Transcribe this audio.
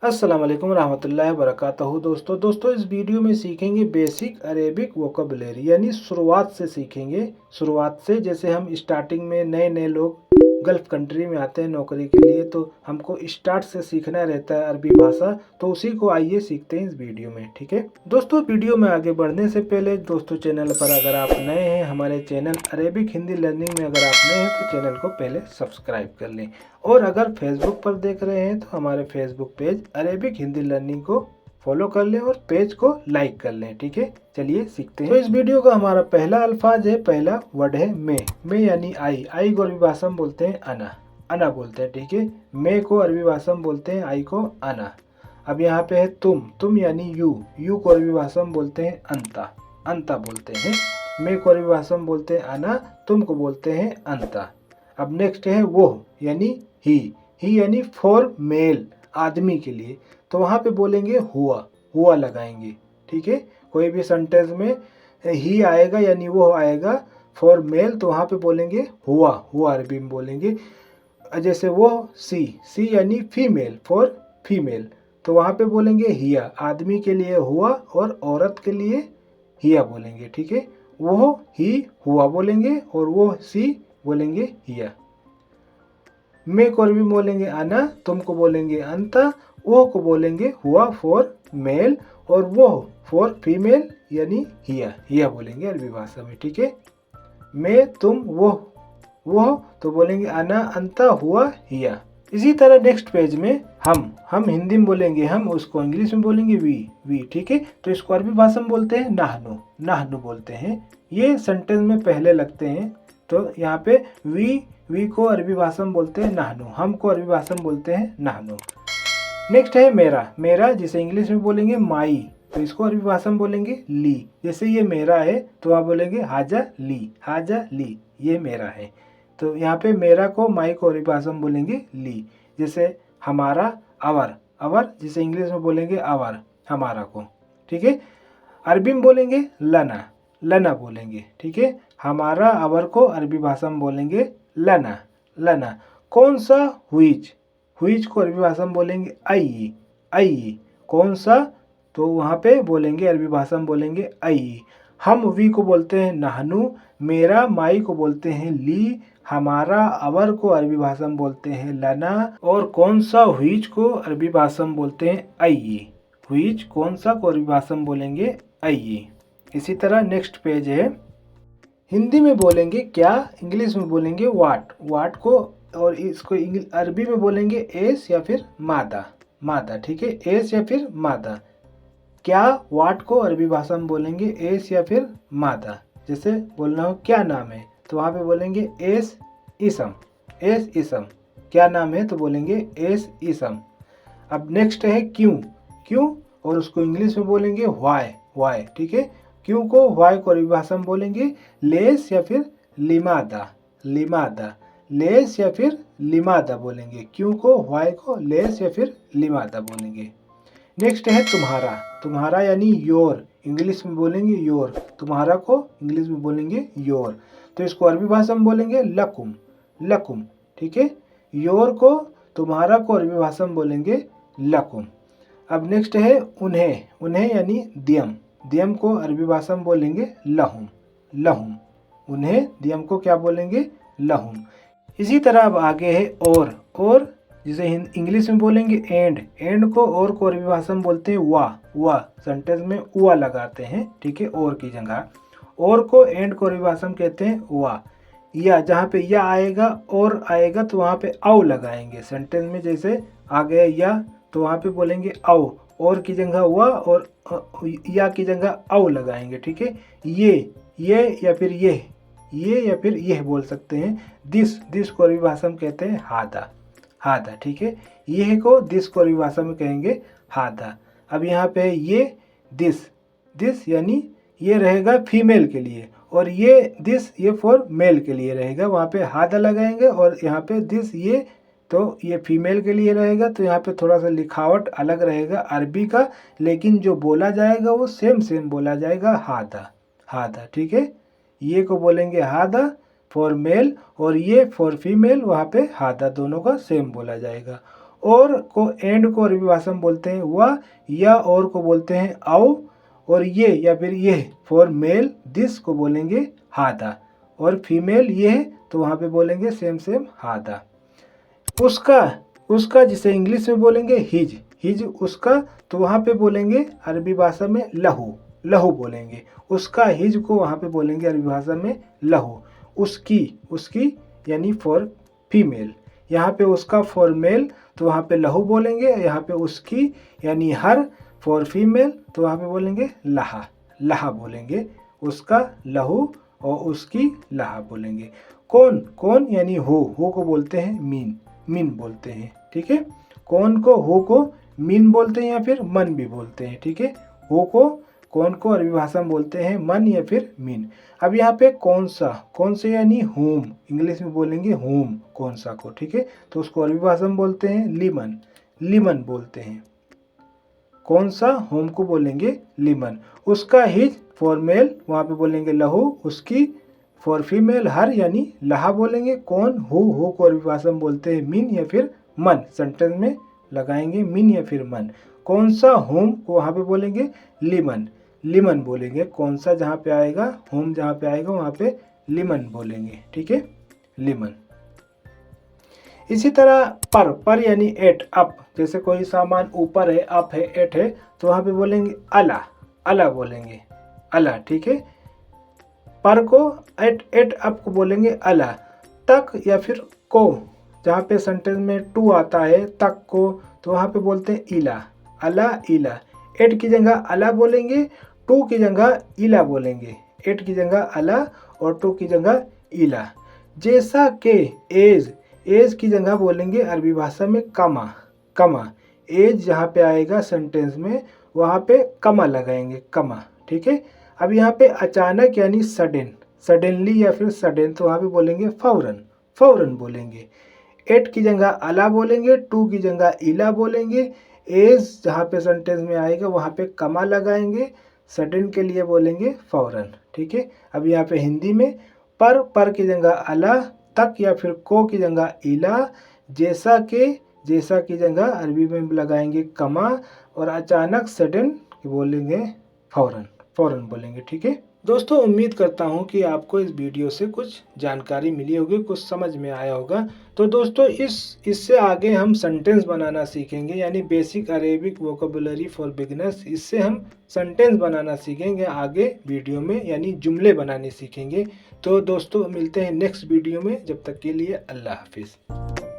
अस्सलाम वालेकुम रहमतुल्लाहि वबरकातुहू। दोस्तों इस वीडियो में सीखेंगे बेसिक अरेबिक वोकैबुलरी, यानी शुरुआत से सीखेंगे। शुरुआत से, जैसे हम स्टार्टिंग में नए नए लोग गल्फ़ कंट्री में आते हैं नौकरी के लिए, तो हमको स्टार्ट से सीखना रहता है अरबी भाषा। तो उसी को आइए सीखते हैं इस वीडियो में, ठीक है दोस्तों। वीडियो में आगे बढ़ने से पहले दोस्तों, चैनल पर अगर आप नए हैं, हमारे चैनल अरेबिक हिंदी लर्निंग में अगर आप नए हैं तो चैनल को पहले सब्सक्राइब कर लें। और अगर फेसबुक पर देख रहे हैं तो हमारे Facebook page Arabic Hindi learning को फॉलो कर लें और पेज को लाइक कर लें, ठीक है। चलिए सीखते हैं। तो इस वीडियो का हमारा पहला अल्फाज है, पहला वर्ड है मैं यानी आई को अरबी भाषा में बोलते हैं अना बोलते हैं, ठीक है। मैं को अरबी भाषा में बोलते हैं आई को अना। अब यहाँ पे है तुम यानी यू को अरबी भाषा में बोलते हैं अंता बोलते हैं। मैं को अरबी भाषा में बोलते हैं अना, तुम को बोलते हैं अंता। अब नेक्स्ट है वो यानी ही यानी फॉर मेल, आदमी के लिए, तो वहाँ पे बोलेंगे हुआ लगाएंगे, ठीक है। कोई भी सेंटेंस में ही आएगा यानी वो आएगा फॉर मेल, तो वहाँ पे बोलेंगे हुआ अरबी में बोलेंगे। जैसे वो सी यानी फीमेल, फॉर फीमेल, तो वहाँ पे बोलेंगे हिया, आदमी के लिए हुआ और औरत के लिए हिया बोलेंगे, ठीक है। वो ही हुआ बोलेंगे और वो सी बोलेंगे हिया। मैं को अरबी बोलेंगे अना, तुमको बोलेंगे अंता, वो को बोलेंगे हुआ फॉर मेल और वो फॉर फीमेल यानी हिया बोलेंगे अरबी भाषा में, ठीक है। मैं तुम वो तो बोलेंगे अना अंता हुआ हिया। इसी तरह नेक्स्ट पेज में हम हिंदी में बोलेंगे हम, उसको इंग्लिश में बोलेंगे वी, ठीक है। तो इसको अरबी भाषा में बोलते हैं नाहनु बोलते हैं। ये सेंटेंस में पहले लगते हैं, तो यहाँ पे वी को अरबी भाषा में बोलते हैं नाहनु, हम को अरबी भाषा में बोलते हैं नाहनु। नेक्स्ट है मेरा, जिसे इंग्लिश में बोलेंगे माई, तो इसको अरबी भाषा में बोलेंगे ली। जैसे ये मेरा है तो आप बोलेंगे हाजा ली, ये मेरा है। तो यहाँ पे मेरा को माई को अरबी भाषा में बोलेंगे ली। जैसे हमारा अवर, जिसे इंग्लिश में बोलेंगे अवर, हमारा को, ठीक है। अरबी में बोलेंगे लना बोलेंगे, ठीक है। हमारा अवर को अरबी भाषा में बोलेंगे लना। कौन सा हुईज को अरबी भाषा में बोलेंगे आई। कौन सा, तो वहाँ पे बोलेंगे अरबी भाषा में बोलेंगे आई। हम वी को बोलते हैं नाहनु, मेरा माई को बोलते हैं ली, हमारा अवर को अरबी भाषा में बोलते हैं लना, और कौन सा हुईज को अरबी भाषा में बोलते हैं आई। हुईज कौन सा को अरबी भाषा में बोलेंगे आई। इसी तरह नेक्स्ट पेज है, हिंदी में बोलेंगे क्या, इंग्लिश में बोलेंगे वाट को, और इसको अरबी में बोलेंगे एस या फिर मादा, ठीक है। एस या फिर मादा। क्या वाट को अरबी भाषा में बोलेंगे एस या फिर मादा। जैसे बोलना हो क्या नाम है, तो वहाँ पे बोलेंगे एस इसम। क्या नाम है, तो बोलेंगे एस इसम। अब नेक्स्ट है क्यों, और उसको इंग्लिश में बोलेंगे वाई, ठीक है। क्यों को वाई को अरबी भाषा में बोलेंगे लेस या फिर लिमादा। लेस या फिर लिमादा बोलेंगे। क्यों को वाई को लेस या फिर लिमादा बोलेंगे। नेक्स्ट है तुम्हारा यानी योर, इंग्लिश में बोलेंगे योर, तुम्हारा को इंग्लिश में बोलेंगे योर, तो इसको अरबी भाषा में बोलेंगे लकुम, ठीक है। योर को, तुम्हारा को अरबी भाषा में बोलेंगे लकुम। अब नेक्स्ट है उन्हें यानी दियम को अरबी भाषा में बोलेंगे लहुम। उन्हें दियम को क्या बोलेंगे, लहुम। इसी तरह अब आगे है और, जिसे इंग्लिश में बोलेंगे एंड को, और को अरबी भाषा में बोलते हैं वा। सेंटेंस में उआ लगाते हैं, ठीक है, और की जगह। और को एंड को अरबी भाषा में कहते हैं वा। या जहाँ पे या आएगा और आएगा तो वहाँ पे औ लगाएंगे सेंटेंस में। जैसे आ गया या, तो वहाँ पे बोलेंगे औ, और की जगह हुआ और या की जगह औ लगाएंगे, ठीक है। ये या फिर यह बोल सकते हैं। दिस को अरबी भाषा में कहते हैं हादा, ठीक है। यह को दिस को अरबी भाषा में कहेंगे हादा। अब यहाँ पे ये दिस यानी ये रहेगा फीमेल के लिए, और ये फॉर मेल के लिए रहेगा। वहाँ पे हादा लगाएंगे, और यहाँ पे दिस ये, तो ये फीमेल के लिए रहेगा। तो यहाँ पे थोड़ा सा लिखावट अलग रहेगा अरबी का, लेकिन जो बोला जाएगा वो सेम बोला जाएगा हादा, ठीक है। ये को बोलेंगे हादा फॉर मेल, और ये फॉर फीमेल, वहाँ पे हादा, दोनों का सेम बोला जाएगा। और को एंड को अरबी भाषा में बोलते हैं वह, या और को बोलते हैं आओ, और ये या फिर यह फॉर मेल दिस को बोलेंगे हादा, और फीमेल ये तो वहाँ पे बोलेंगे सेम हादा। उसका जिसे इंग्लिश में बोलेंगे हिज उसका, तो वहाँ पे बोलेंगे अरबी भाषा में लहू बोलेंगे। उसका हिज को वहाँ पे बोलेंगे अरबी भाषा में लहू। उसकी यानी फॉर फीमेल, यहाँ पे उसका फॉर मेल तो वहाँ पे लहू बोलेंगे। यहाँ पे उसकी यानी हर फॉर फीमेल तो वहाँ पे बोलेंगे लहा बोलेंगे। उसका लहू और उसकी लहा बोलेंगे। कौन यानी हो को बोलते हैं मीन बोलते हैं, ठीक है। कौन को हो को मीन बोलते हैं या फिर मन भी बोलते हैं, ठीक है। हो को कौन को अरबी भाषा में बोलते हैं मन या फिर मीन। अब यहाँ पे कौन से यानी होम, इंग्लिश में बोलेंगे होम कौन सा को, ठीक है। तो उसको अरबी भाषा में बोलते हैं लिमन बोलते हैं। कौन सा होम को बोलेंगे लिमन। उसका हिज फॉर मेल वहाँ पे बोलेंगे लहू। उसकी फॉर फीमेल हर यानी लहा बोलेंगे। कौन हो को अरबी भाषा में बोलते हैं मीन या फिर मन। सेंटेंस में लगाएंगे मीन या फिर मन। कौन सा होम को वहाँ पे बोलेंगे लिमन बोलेंगे। कौन सा जहाँ पे आएगा होम जहाँ पे आएगा वहाँ पे लिमन बोलेंगे, ठीक है, लिमन। इसी तरह पर यानी एट अप, जैसे कोई सामान ऊपर है अप है एट है तो वहाँ पे बोलेंगे अला बोलेंगे अला, ठीक है। पर को एट अप को बोलेंगे अला। तक या फिर को जहाँ पे सेंटेंस में टू आता है तक को तो वहाँ पे बोलते हैं इला। एट की जगह अला बोलेंगे, टू की जगह इला बोलेंगे। एट की जगह अला और टू की जगह इला। जैसा के एज की जगह बोलेंगे अरबी भाषा में कमा। एज जहाँ पे आएगा सेंटेंस में वहाँ पे कमा लगाएंगे, कमा, ठीक है। अब यहाँ पे अचानक यानी सडनली या फिर सडन तो वहाँ पे बोलेंगे फौरन बोलेंगे। एट की जगह अला बोलेंगे, टू की जगह इला बोलेंगे। एज जहाँ पे सेंटेंस में आएगा वहाँ पे कमा लगाएंगे। सडन के लिए बोलेंगे फौरन, ठीक है। अब यहाँ पे हिंदी में पर की जगह अला, तक या फिर को की जगह इला, जैसा की जगह अरबी में लगाएंगे कमा, और अचानक सडन बोलेंगे फौरन बोलेंगे, ठीक है। दोस्तों उम्मीद करता हूँ कि आपको इस वीडियो से कुछ जानकारी मिली होगी, कुछ समझ में आया होगा। तो दोस्तों इससे आगे हम सेंटेंस बनाना सीखेंगे, यानी basic Arabic vocabulary for beginners. इससे हम सेंटेंस बनाना सीखेंगे आगे वीडियो में, यानी जुमले बनाने सीखेंगे। तो दोस्तों मिलते हैं नेक्स्ट वीडियो में, जब तक के लिए अल्लाह हाफिज़।